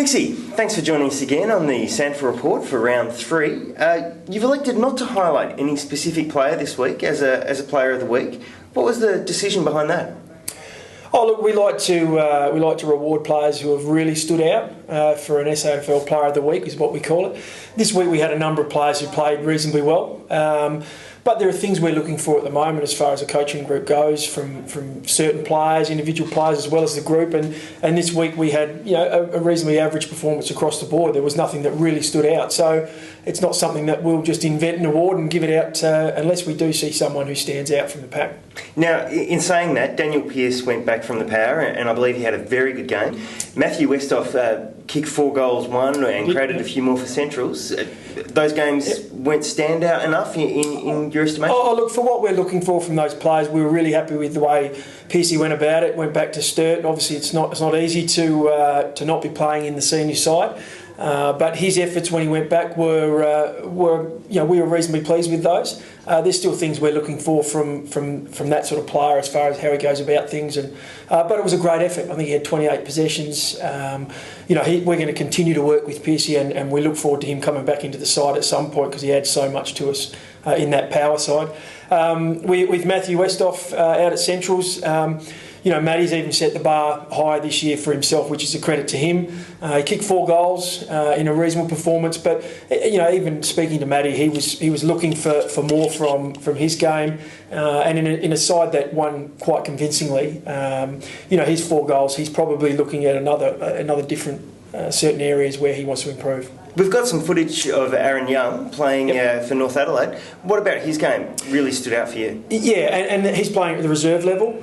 Nixie, thanks for joining us again on the SANFL report for round 3. You've elected not to highlight any specific player this week as a player of the week. What was the decision behind that? Oh look, we like to reward players who have really stood out for an SANFL Player of the Week, is what we call it. This week we had a number of players who played reasonably well, but there are things we're looking for at the moment as far as the coaching group goes from certain players, individual players as well as the group. And this week we had a reasonably average performance across the board. There was nothing that really stood out. So it's not something that we'll just invent an award and give it out unless we do see someone who stands out from the pack. Now, in saying that, Daniel Pearce went back from the power and I believe he had a very good game. Matthew Westhoff kicked 4 goals, won, and created a few more for Centrals. Those games weren't standout enough in your estimation? Oh, look, for what we're looking for from those players, we were really happy with the way Pearcey went about it, went back to Sturt. Obviously, it's not easy to not be playing in the senior side. But his efforts when he went back were we were reasonably pleased with those. There's still things we're looking for from that sort of player as far as how he goes about things, but it was a great effort. I think he had 28 possessions. We're going to continue to work with Pearcey, and we look forward to him coming back into the side at some point because he adds so much to us in that power side. With Matthew Westhoff out at Centrals. Matty's even set the bar high this year for himself, which is a credit to him. He kicked 4 goals in a reasonable performance, but even speaking to Matty, he was looking for more from his game, and in a side that won quite convincingly. His 4 goals, he's probably looking at another different certain areas where he wants to improve. We've got some footage of Aaron Young playing for North Adelaide. What about his game really stood out for you? Yeah, and he's playing at the reserve level,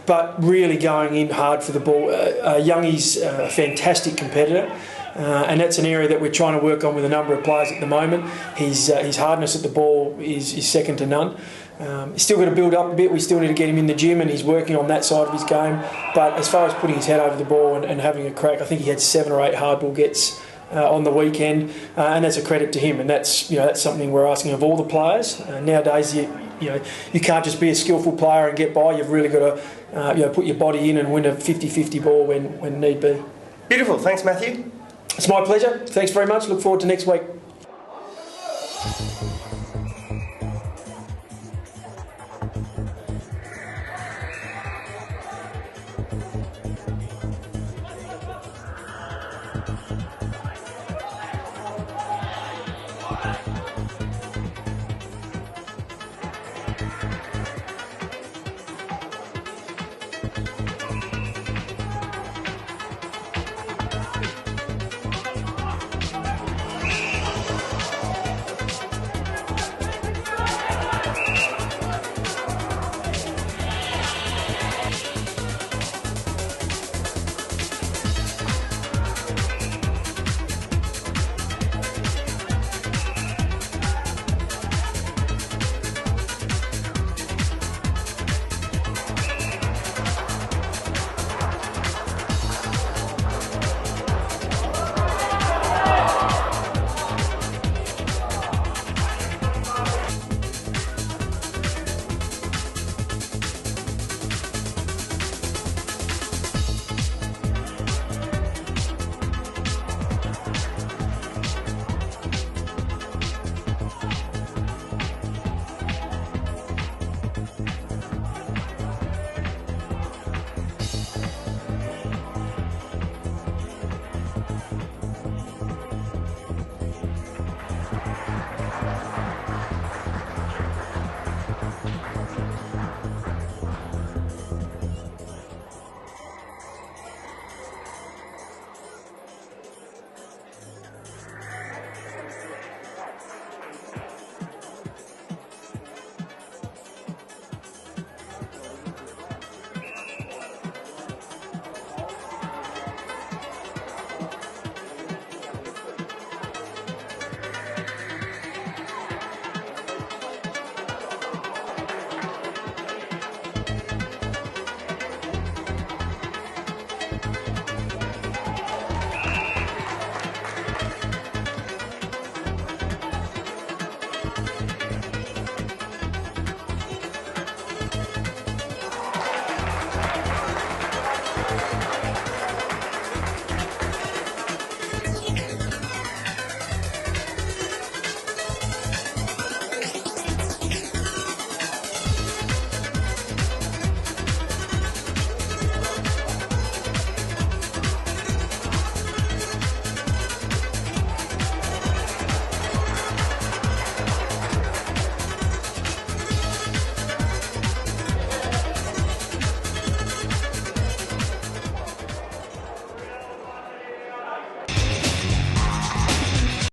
but really going in hard for the ball. Youngie's a fantastic competitor. And that's an area that we're trying to work on with a number of players at the moment. His hardness at the ball is second to none. He's still got to build up a bit. We still need to get him in the gym, and he's working on that side of his game. But as far as putting his head over the ball and having a crack, I think he had 7 or 8 hardball gets on the weekend, and that's a credit to him. And that's something we're asking of all the players nowadays. You can't just be a skillful player and get by. You've really got to put your body in and win a 50-50 ball when need be. Beautiful. Thanks, Matthew. It's my pleasure. Thanks very much. Look forward to next week.